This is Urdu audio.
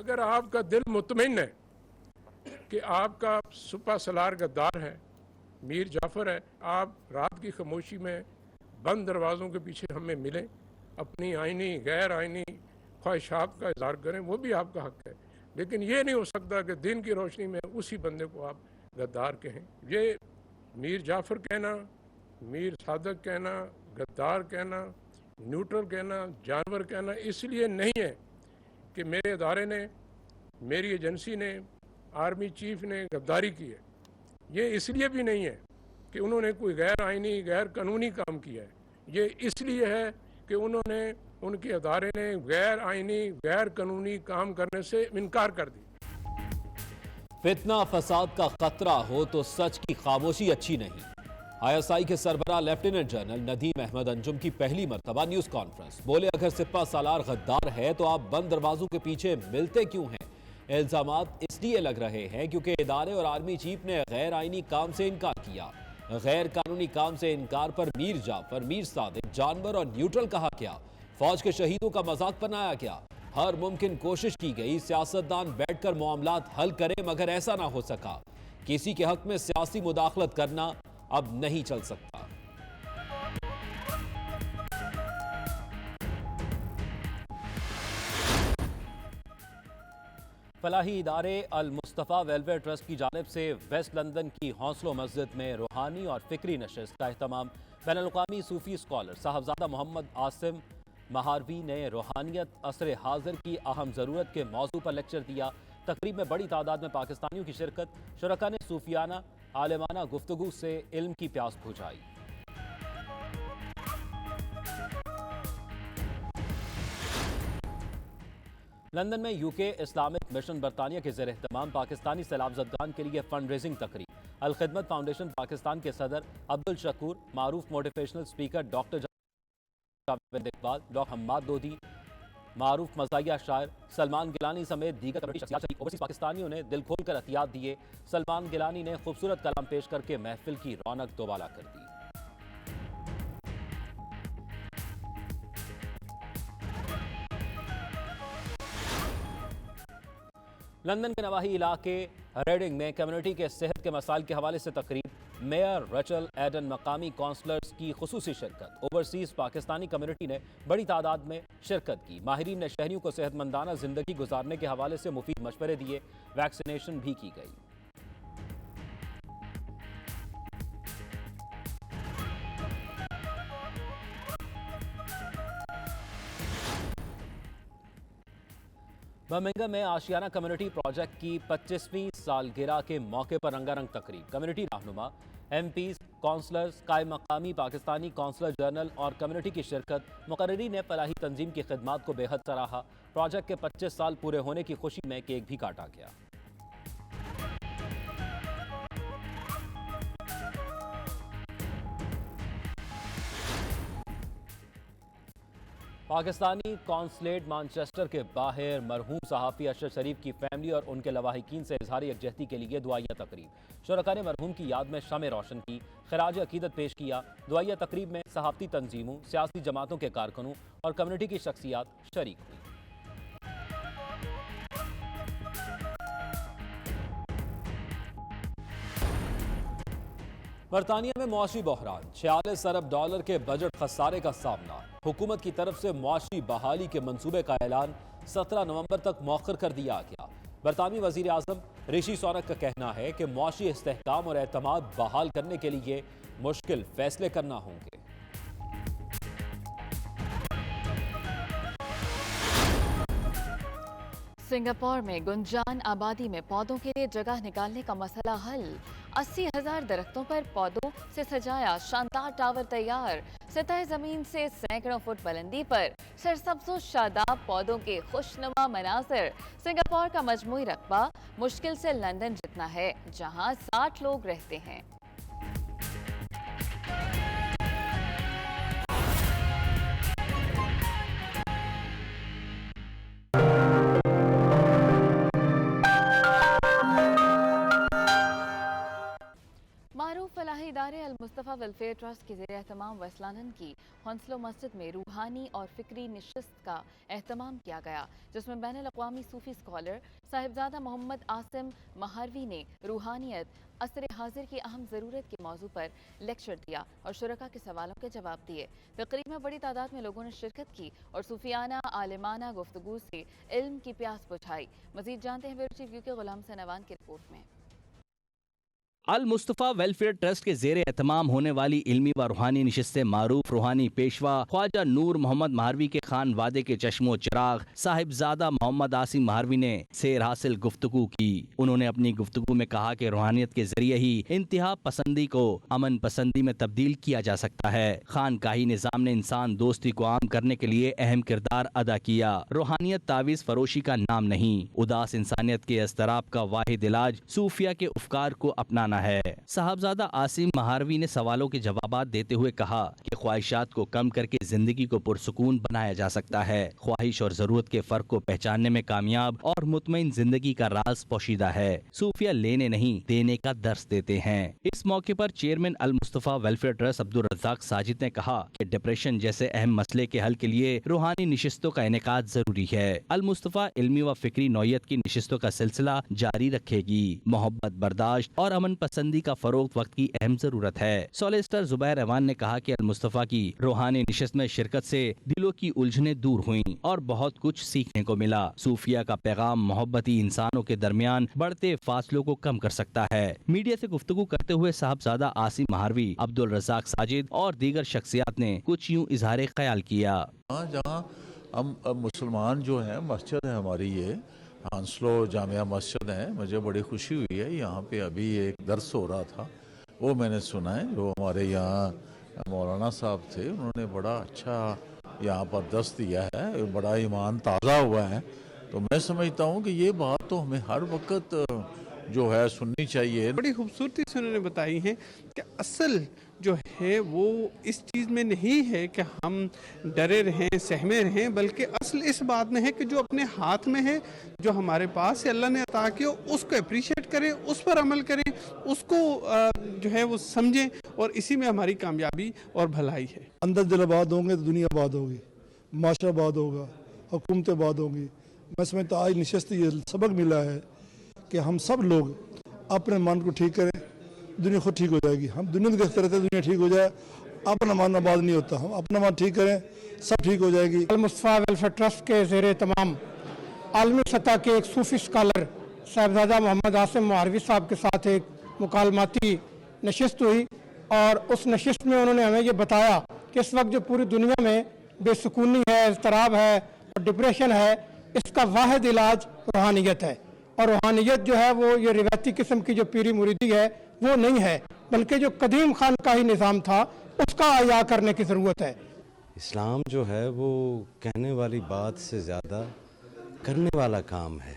اگر آپ کا دل مطمئن ہے کہ آپ کا سپہ سالار غدار ہے، میر جعفر ہے، آپ رات کی خاموشی میں بند دروازوں کے پیچھے ہمیں ملیں، اپنی آئینی غیر آئینی خواہشات کا اظہار کریں، وہ بھی آپ کا حق ہے، لیکن یہ نہیں ہو سکتا کہ دن کی روشنی میں اسی بندے کو آپ غدار کہیں۔ یہ میر جعفر کہنا، میر صادق کہنا، غدار کہنا، نیوٹرل کہنا، جانور کہنا اس لیے نہیں ہے کہ میرے ادارے نے، میری ایجنسی نے، آرمی چیف نے غداری کی ہے۔ یہ اس لیے بھی نہیں ہے کہ انہوں نے کوئی غیر آئینی غیر قانونی کام کیا ہے، یہ اس لیے ہے کہ انہوں نے، ان کے ادارے نے غیر آئینی غیر قانونی کام کرنے سے انکار کر دی۔ فتنہ فساد کا خطرہ ہو تو سچ کی خاموشی اچھی نہیں۔ آئی ایس آئی کے سربراہ لیفٹیننٹ جنرل ندیم احمد انجم کی پہلی مرتبہ نیوز کانفرنس، بولے اگر سپہ سالار غدار ہے تو آپ بند دروازوں کے پیچھے ملتے کیوں ہیں؟ الزامات اس لیے لگ رہے ہیں کیونکہ ادارے اور آرمی چیف نے غیر آئینی کام سے انکار کیا۔ غیر قانونی کام سے انکار پر میر جعفر، میر صادق، جانور اور نیوٹرل کہا کیا؟ فوج کے شہیدوں کا مذاق بنایا کیا؟ ہر ممکن کوشش کی گئی سیاستدان بیٹھ کر معاملات حل کریں مگر ایسا نہ ہو سکا۔ کسی کے حق میں سیاسی مداخلت کرنا اب نہیں چل سکتا۔ فلاحی ادارے المصطفیٰ ویلفیئر ٹرسٹ کی جانب سے ویسٹ لندن کی حوصلوں مسجد میں روحانی اور فکری نشست کا اہتمام۔ بین الاقوامی صوفی اسکالر صاحبزادہ محمد عاصم مہاروی نے روحانیت عصر حاضر کی اہم ضرورت کے موضوع پر لیکچر دیا۔ تقریب میں بڑی تعداد میں پاکستانیوں کی شرکت، شرکاء نے صوفیانہ عالمانہ گفتگو سے علم کی پیاس بجھائی۔ لندن میں یو کے اسلامک مشن برطانیہ کے زیر اہتمام پاکستانی سیلاب زدگان کے لیے فنڈ ریزنگ تقریب۔ الخدمت فاؤنڈیشن پاکستان کے صدر عبدالشکور، معروف motivational speaker doctor Javed Iqbal, doctor Hammad Lodhi, معروف مزاحیہ شاعر سلمان گیلانی سمیت دیگر کمیونٹی شخصیات اوورسیز پاکستانیوں نے دل کھول کر عطیات دیے۔ سلمان گیلانی نے خوبصورت کلام پیش کر کے محفل کی رونق دوبالا کر دی۔ لندن کے نواحی علاقے ریڈنگ میں کمیونٹی کے صحت کے مسائل کے حوالے سے تقریب، میئر ریچل ایڈن، مقامی کونسلرز کی خصوصی شرکت۔ اوورسیز پاکستانی کمیونٹی نے بڑی تعداد میں شرکت کی۔ ماہرین نے شہریوں کو صحت مندانہ زندگی گزارنے کے حوالے سے مفید مشورے دیے۔ ویکسینیشن بھی کی گئی۔ برمنگھم میں آشیانہ کمیونٹی پروجیکٹ کی 25ویں سالگرہ کے موقع پر رنگا رنگ تقریب۔ کمیونٹی رہنما، ایم پیز، کونسلرز، قائم مقامی پاکستانی کونسلر جنرل اور کمیونٹی کی شرکت۔ مقررین نے فلاحی تنظیم کی خدمات کو بے حد سراہا۔ پروجیکٹ کے 25 سال پورے ہونے کی خوشی میں کیک بھی کاٹا گیا۔ پاکستانی کونسلیٹ مانچسٹر کے باہر مرحوم صحافی اشرف شریف کی فیملی اور ان کے لواحقین سے اظہار یکجہتی کے لیے دعائیہ تقریب۔ شرکاء نے مرحوم کی یاد میں شمع روشن کی، خراج عقیدت پیش کیا۔ دعائیہ تقریب میں صحافتی تنظیموں، سیاسی جماعتوں کے کارکنوں اور کمیونٹی کی شخصیات شریک ہوئی۔ برطانیہ میں معاشی بحران، 46 ارب ڈالر کے بجٹ خسارے کا سامنا۔ حکومت کی طرف سے معاشی بحالی کے منصوبے کا اعلان 17 نومبر تک مؤخر کر دیا گیا۔ برطانوی وزیر اعظم رشی سونک کا کہنا ہے کہ معاشی استحکام اور اعتماد بحال کرنے کے لیے مشکل فیصلے کرنا ہوں گے۔ سنگاپور میں گنجان آبادی میں پودوں کے لیے جگہ نکالنے کا مسئلہ حل۔ 80,000 درختوں پر پودوں سے سجایا شاندار ٹاور تیار۔ سطح زمین سے سینکڑوں فٹ بلندی پر سرسبز و شاداب پودوں کے خوشنما مناظر۔ سنگاپور کا مجموعی رقبہ مشکل سے لندن جتنا ہے، جہاں 60 لوگ رہتے ہیں۔ معروف فلاحی ادارے المصطفیٰ ویلفیئر ٹرسٹ کے زیر اہتمام ویسٹ لندن کی ہونسلو مسجد میں روحانی اور فکری نشست کا اہتمام کیا گیا، جس میں بین الاقوامی صوفی اسکالر صاحبزادہ محمد عاصم مہاروی نے روحانیت عصر حاضر کی اہم ضرورت کے موضوع پر لیکچر دیا اور شرکاء کے سوالوں کے جواب دیے۔ تقریب میں بڑی تعداد میں لوگوں نے شرکت کی اور صوفیانہ عالمانہ گفتگو سے علم کی پیاس بجھائی۔ مزید جانتے ہیں بیورو چیف یو کے غلام حسین اوان کی رپورٹ میں۔ المصطفیٰ ویلفیئر ٹرسٹ کے زیر اہتمام ہونے والی علمی و روحانی نشست معروف روحانی پیشوا خواجہ نور محمد مہاروی کے خان وادے کے چشم و چراغ صاحبزادہ محمد عاصم مہاروی نے سیر حاصل گفتگو کی۔ انہوں نے اپنی گفتگو میں کہا کہ روحانیت کے ذریعے ہی انتہا پسندی کو امن پسندی میں تبدیل کیا جا سکتا ہے۔ خانقاہی نظام نے انسان دوستی کو عام کرنے کے لیے اہم کردار ادا کیا۔ روحانیت تعویذ فروشی کا نام نہیں، اداس انسانیت کے اضطراب کا واحد علاج صوفیہ کے افکار کو اپنانا ہے۔ صاحبزادہ عاصم مہاروی نے سوالوں کے جوابات دیتے ہوئے کہا کہ خواہشات کو کم کر کے زندگی کو پرسکون بنایا جا سکتا ہے۔ خواہش اور ضرورت کے فرق کو پہچاننے میں کامیاب اور مطمئن زندگی کا راز پوشیدہ ہے۔ صوفیہ لینے نہیں دینے کا درس دیتے ہیں۔ اس موقع پر chairman Al Mustafa welfare trust Abdul Razzaq Sajid نے کہا کہ ڈپریشن جیسے اہم مسئلے کے حل کے لیے روحانی نشستوں کا انعقاد ضروری ہے۔ المصطفیٰ علمی و فکری نوعیت کی نشستوں کا سلسلہ جاری رکھے گی۔ محبت، برداشت اور امن پسندی کا فروغ وقت کی اہم ضرورت ہے۔ سولیسٹر زبیر ایوان نے کہا کہ المصطفیٰ کی روحانی نشست میں شرکت سے دلوں کی الجھنیں دور ہوئیں اور بہت کچھ سیکھنے کو ملا۔ صوفیہ کا پیغام محبتی انسانوں کے درمیان بڑھتے فاصلوں کو کم کر سکتا ہے۔ میڈیا سے گفتگو کرتے ہوئے صاحبزادہ عاصم مہاروی، عبدالرزاق ساجد اور دیگر شخصیات نے کچھ یوں اظہار خیال کیا۔ جہاں ہم مسلمان جو ہیں، مسجد ہے ہماری، یہ ہانسلو جامعہ مسجد ہے، مجھے بڑی خوشی ہوئی ہے۔ یہاں پہ ابھی ایک درس ہو رہا تھا، وہ میں نے سنا ہے۔ جو ہمارے یہاں مولانا صاحب تھے، انہوں نے بڑا اچھا یہاں پر درس دیا ہے، بڑا ایمان تازہ ہوا ہے۔ تو میں سمجھتا ہوں کہ یہ بات تو ہمیں ہر وقت جو ہے سننی چاہیے۔ بڑی خوبصورتی سے انہوں نے بتائی ہے کہ اصل جو ہے وہ اس چیز میں نہیں ہے کہ ہم ڈرے رہیں، سہمے رہیں، بلکہ اصل اس بات میں ہے کہ جو اپنے ہاتھ میں ہے، جو ہمارے پاس ہے، اللہ نے عطا کیا، اس کو اپریشیٹ کریں، اس پر عمل کریں، اس کو جو ہے وہ سمجھیں، اور اسی میں ہماری کامیابی اور بھلائی ہے۔ اندر دل آباد ہوں گے تو دنیا آباد ہوگی، معاشرہ آباد ہوگا، حکومت آباد ہوں گی۔ میں سمجھتا آج نشست یہ سبق ملا ہے کہ ہم سب لوگ اپنے من کو ٹھیک کریں، دنیا خود ٹھیک ہو جائے گی۔ ہم دنیا کو دیکھتے رہتے ہیں دنیا ٹھیک ہو جائے، اپنا من آباد نہیں ہوتا۔ ہم اپنا من ٹھیک کریں، سب ٹھیک ہو جائے گی۔ المصطفیٰ ویلفیئر ٹرسٹ کے زیر اہتمام عالمی سطح کے ایک صوفی اسکالر صاحبزادہ محمد عاصم مہاروی صاحب کے ساتھ ایک مکالماتی نشست ہوئی، اور اس نشست میں انہوں نے ہمیں یہ بتایا کہ اس وقت جو پوری دنیا میں بے سکونی ہے، اضطراب ہے اور ڈپریشن ہے، اس کا واحد علاج روحانیت ہے۔ اور روحانیت جو ہے وہ یہ روایتی قسم کی جو پیری مریدی ہے وہ نہیں ہے، بلکہ جو قدیم خانقاہی نظام تھا اس کا احیا کرنے کی ضرورت ہے۔ اسلام جو ہے وہ کہنے والی بات سے زیادہ کرنے والا کام ہے۔